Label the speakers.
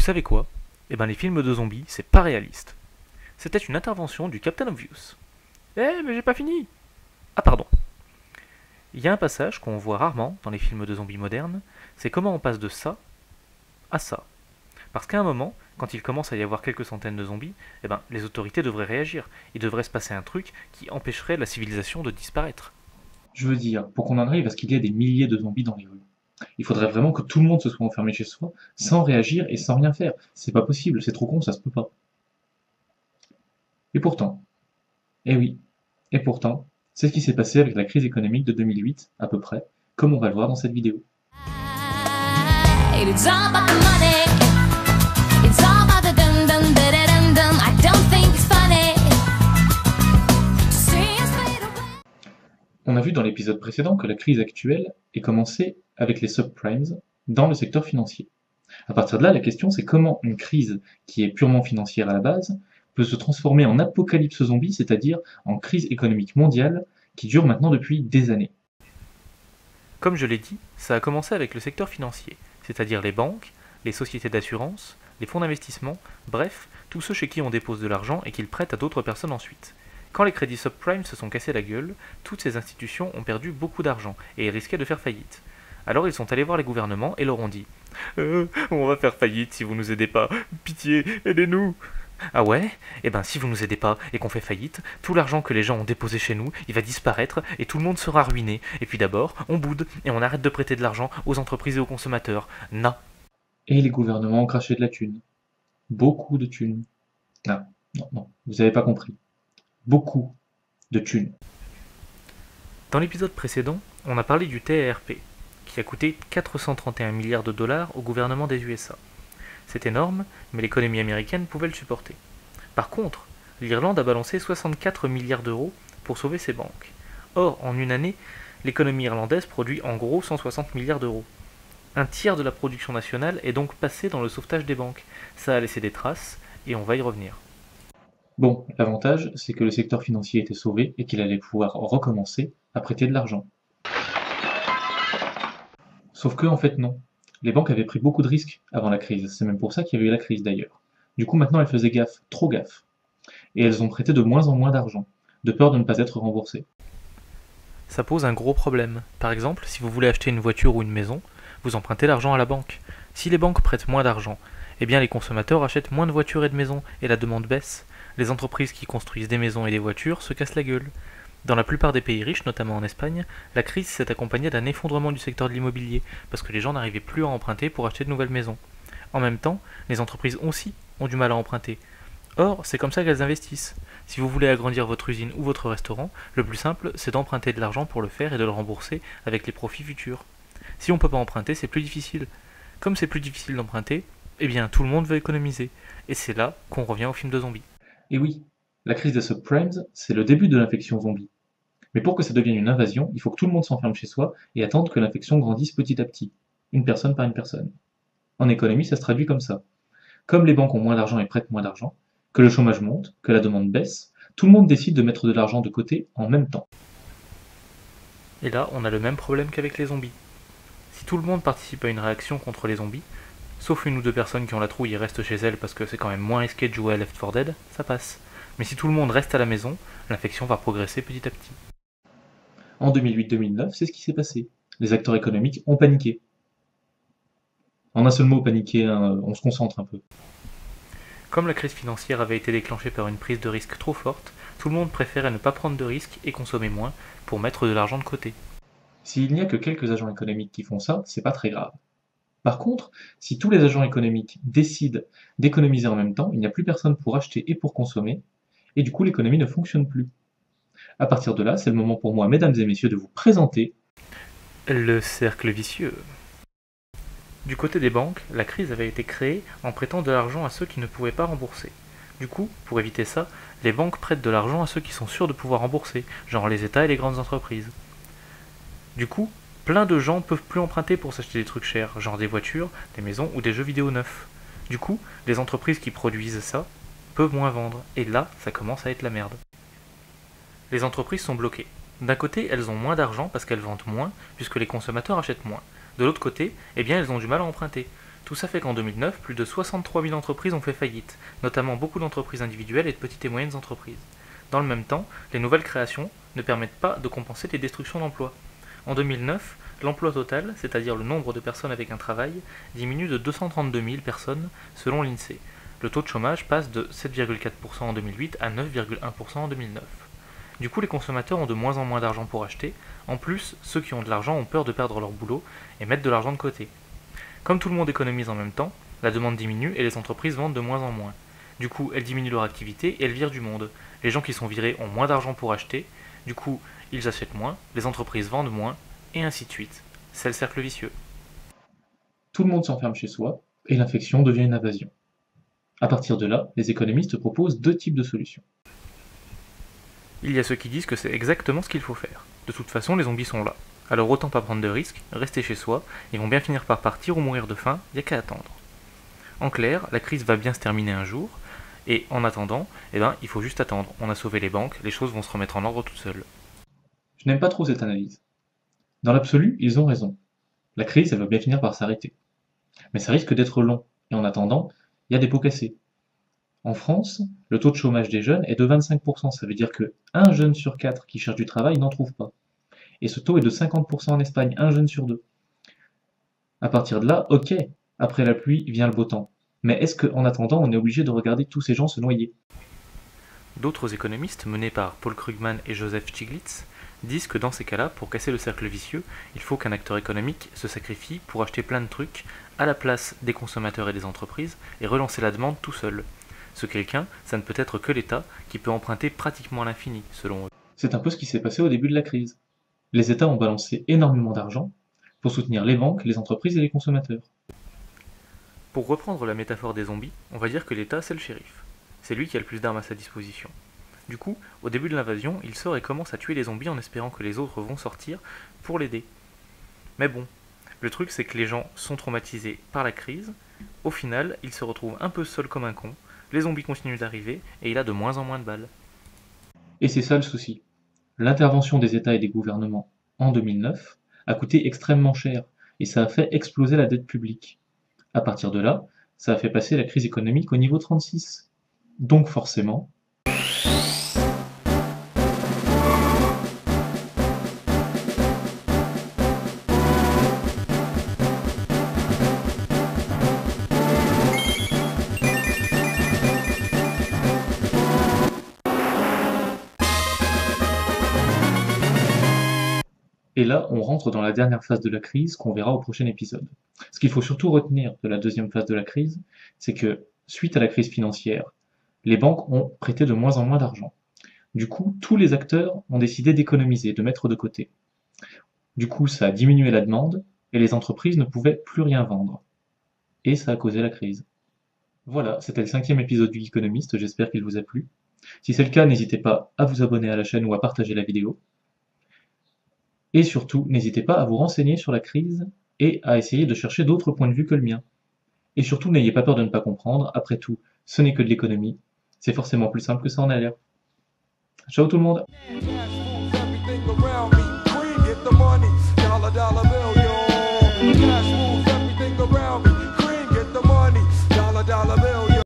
Speaker 1: savez quoi? Eh ben les films de zombies, c'est pas réaliste. C'était une intervention du Captain Obvious. Eh, mais j'ai pas fini! Ah pardon. Il y a un passage qu'on voit rarement dans les films de zombies modernes, c'est comment on passe de ça à ça. Parce qu'à un moment, quand il commence à y avoir quelques centaines de zombies, eh ben, les autorités devraient réagir. Il devrait se passer un truc qui empêcherait la civilisation de disparaître.
Speaker 2: Je veux dire, pour qu'on en arrive à ce qu'il y ait des milliers de zombies dans les rues, il faudrait vraiment que tout le monde se soit enfermé chez soi, sans réagir et sans rien faire. C'est pas possible, c'est trop con, ça se peut pas. Et pourtant, eh oui, et pourtant, c'est ce qui s'est passé avec la crise économique de 2008, à peu près, comme on va le voir dans cette vidéo.
Speaker 3: It's all about the money. It's all about the dum dum da da dum dum. I don't think it's funny to see us fade away.
Speaker 2: On a vu dans l'épisode précédent que la crise actuelle est commencée avec les subprimes dans le secteur financier. À partir de là, la question c'est comment une crise qui est purement financière à la base peut se transformer en apocalypse zombie, c'est-à-dire en crise économique mondiale qui dure maintenant depuis des années.
Speaker 1: Comme je l'ai dit, ça a commencé avec le secteur financier, c'est-à-dire les banques, les sociétés d'assurance, les fonds d'investissement, bref, tous ceux chez qui on dépose de l'argent et qu'ils prêtent à d'autres personnes ensuite. Quand les crédits subprimes se sont cassés la gueule, toutes ces institutions ont perdu beaucoup d'argent et risquaient de faire faillite. Alors ils sont allés voir les gouvernements et leur ont dit on va faire faillite si vous nous aidez pas, pitié, aidez-nous !» Ah ouais? Eh ben si vous nous aidez pas et qu'on fait faillite, tout l'argent que les gens ont déposé chez nous, il va disparaître et tout le monde sera ruiné. Et puis d'abord, on boude et on arrête de prêter de l'argent aux entreprises et aux consommateurs.
Speaker 2: Et les gouvernements ont craché de la thune. Beaucoup de thunes. Ah, non, vous avez pas compris. Beaucoup de thunes.
Speaker 1: Dans l'épisode précédent, on a parlé du TARP, qui a coûté 431 milliards de dollars au gouvernement des USA. C'est énorme, mais l'économie américaine pouvait le supporter. Par contre, l'Irlande a balancé 64 milliards d'euros pour sauver ses banques. Or, en une année, l'économie irlandaise produit en gros 160 milliards d'euros. Un tiers de la production nationale est donc passé dans le sauvetage des banques. Ça a laissé des traces, et on va y revenir.
Speaker 2: Bon, l'avantage, c'est que le secteur financier était sauvé et qu'il allait pouvoir recommencer à prêter de l'argent. Sauf que, en fait, non. Les banques avaient pris beaucoup de risques avant la crise, c'est même pour ça qu'il y avait eu la crise d'ailleurs. Du coup, maintenant, elles faisaient gaffe, trop gaffe. Et elles ont prêté de moins en moins d'argent, de peur de ne pas être remboursées.
Speaker 1: Ça pose un gros problème. Par exemple, si vous voulez acheter une voiture ou une maison, vous empruntez l'argent à la banque. Si les banques prêtent moins d'argent, eh bien les consommateurs achètent moins de voitures et de maisons, et la demande baisse. Les entreprises qui construisent des maisons et des voitures se cassent la gueule. Dans la plupart des pays riches, notamment en Espagne, la crise s'est accompagnée d'un effondrement du secteur de l'immobilier, parce que les gens n'arrivaient plus à emprunter pour acheter de nouvelles maisons. En même temps, les entreprises aussi ont du mal à emprunter. Or, c'est comme ça qu'elles investissent. Si vous voulez agrandir votre usine ou votre restaurant, le plus simple, c'est d'emprunter de l'argent pour le faire et de le rembourser avec les profits futurs. Si on ne peut pas emprunter, c'est plus difficile. Comme c'est plus difficile d'emprunter, eh bien tout le monde veut économiser. Et c'est là qu'on revient au film de zombies.
Speaker 2: Et oui, la crise des subprimes, c'est le début de l'infection zombie. Mais pour que ça devienne une invasion, il faut que tout le monde s'enferme chez soi et attende que l'infection grandisse petit à petit, une personne par une personne. En économie, ça se traduit comme ça. Comme les banques ont moins d'argent et prêtent moins d'argent, que le chômage monte, que la demande baisse, tout le monde décide de mettre de l'argent de côté en même temps.
Speaker 1: Et là, on a le même problème qu'avec les zombies. Si tout le monde participe à une réaction contre les zombies, sauf une ou deux personnes qui ont la trouille et restent chez elles parce que c'est quand même moins risqué de jouer à Left 4 Dead, ça passe. Mais si tout le monde reste à la maison, l'infection va progresser petit à petit.
Speaker 2: En 2008-2009, c'est ce qui s'est passé. Les acteurs économiques ont paniqué. En un seul mot, paniquer, hein, on se concentre un peu.
Speaker 1: Comme la crise financière avait été déclenchée par une prise de risque trop forte, tout le monde préférait ne pas prendre de risques et consommer moins pour mettre de l'argent de côté.
Speaker 2: S'il n'y a que quelques agents économiques qui font ça, c'est pas très grave. Par contre, si tous les agents économiques décident d'économiser en même temps, il n'y a plus personne pour acheter et pour consommer, et du coup l'économie ne fonctionne plus. À partir de là, c'est le moment pour moi, mesdames et messieurs, de vous présenter
Speaker 1: Le cercle vicieux. Du côté des banques, la crise avait été créée en prêtant de l'argent à ceux qui ne pouvaient pas rembourser. Du coup, pour éviter ça, les banques prêtent de l'argent à ceux qui sont sûrs de pouvoir rembourser, genre les États et les grandes entreprises. Du coup, plein de gens peuvent plus emprunter pour s'acheter des trucs chers, genre des voitures, des maisons ou des jeux vidéo neufs. Du coup, les entreprises qui produisent ça peuvent moins vendre, et là, ça commence à être la merde. Les entreprises sont bloquées. D'un côté, elles ont moins d'argent parce qu'elles vendent moins, puisque les consommateurs achètent moins. De l'autre côté, eh bien, elles ont du mal à emprunter. Tout ça fait qu'en 2009, plus de 63 000 entreprises ont fait faillite, notamment beaucoup d'entreprises individuelles et de petites et moyennes entreprises. Dans le même temps, les nouvelles créations ne permettent pas de compenser les destructions d'emplois. En 2009, l'emploi total, c'est-à-dire le nombre de personnes avec un travail, diminue de 232 000 personnes selon l'INSEE. Le taux de chômage passe de 7,4% en 2008 à 9,1% en 2009. Du coup, les consommateurs ont de moins en moins d'argent pour acheter. En plus, ceux qui ont de l'argent ont peur de perdre leur boulot et mettent de l'argent de côté. Comme tout le monde économise en même temps, la demande diminue et les entreprises vendent de moins en moins. Du coup, elles diminuent leur activité et elles virent du monde. Les gens qui sont virés ont moins d'argent pour acheter, du coup, ils achètent moins, les entreprises vendent moins, et ainsi de suite. C'est le cercle vicieux.
Speaker 2: Tout le monde s'enferme chez soi, et l'infection devient une invasion. À partir de là, les économistes proposent deux types de solutions.
Speaker 1: Il y a ceux qui disent que c'est exactement ce qu'il faut faire. De toute façon, les zombies sont là. Alors autant pas prendre de risques, rester chez soi, ils vont bien finir par partir ou mourir de faim, y a qu'à attendre. En clair, la crise va bien se terminer un jour, et en attendant, il faut juste attendre. On a sauvé les banques, les choses vont se remettre en ordre toutes seules.
Speaker 2: Je n'aime pas trop cette analyse. Dans l'absolu, ils ont raison. La crise, elle va bien finir par s'arrêter. Mais ça risque d'être long, et en attendant, il y a des pots cassés. En France, le taux de chômage des jeunes est de 25%, ça veut dire que 1 jeune sur 4 qui cherche du travail n'en trouve pas. Et ce taux est de 50% en Espagne, 1 jeune sur 2. À partir de là, ok, après la pluie vient le beau temps. Mais est-ce qu'en attendant, on est obligé de regarder tous ces gens se noyer?
Speaker 1: D'autres économistes, menés par Paul Krugman et Joseph Stiglitz, disent que dans ces cas-là, pour casser le cercle vicieux, il faut qu'un acteur économique se sacrifie pour acheter plein de trucs à la place des consommateurs et des entreprises et relancer la demande tout seul. Ce quelqu'un, ça ne peut être que l'État, qui peut emprunter pratiquement à l'infini, selon eux.
Speaker 2: C'est un peu ce qui s'est passé au début de la crise. Les États ont balancé énormément d'argent pour soutenir les banques, les entreprises et les consommateurs.
Speaker 1: Pour reprendre la métaphore des zombies, on va dire que l'État, c'est le shérif. C'est lui qui a le plus d'armes à sa disposition. Du coup, au début de l'invasion, il sort et commence à tuer les zombies en espérant que les autres vont sortir pour l'aider. Mais bon, le truc c'est que les gens sont traumatisés par la crise, au final, il se retrouve un peu seul comme un con, les zombies continuent d'arriver et il a de moins en moins de balles.
Speaker 2: Et c'est ça le souci. L'intervention des États et des gouvernements en 2009 a coûté extrêmement cher et ça a fait exploser la dette publique. À partir de là, ça a fait passer la crise économique au niveau 36. Donc forcément, et là, on rentre dans la dernière phase de la crise qu'on verra au prochain épisode. Ce qu'il faut surtout retenir de la deuxième phase de la crise, c'est que, suite à la crise financière, les banques ont prêté de moins en moins d'argent. Du coup, tous les acteurs ont décidé d'économiser, de mettre de côté. Du coup, ça a diminué la demande et les entreprises ne pouvaient plus rien vendre. Et ça a causé la crise. Voilà, c'était le 5e épisode du Geekonomist, j'espère qu'il vous a plu. Si c'est le cas, n'hésitez pas à vous abonner à la chaîne ou à partager la vidéo. Et surtout, n'hésitez pas à vous renseigner sur la crise et à essayer de chercher d'autres points de vue que le mien. Et surtout, n'ayez pas peur de ne pas comprendre, après tout, ce n'est que de l'économie, c'est forcément plus simple que ça en a l'air. Ciao tout le monde!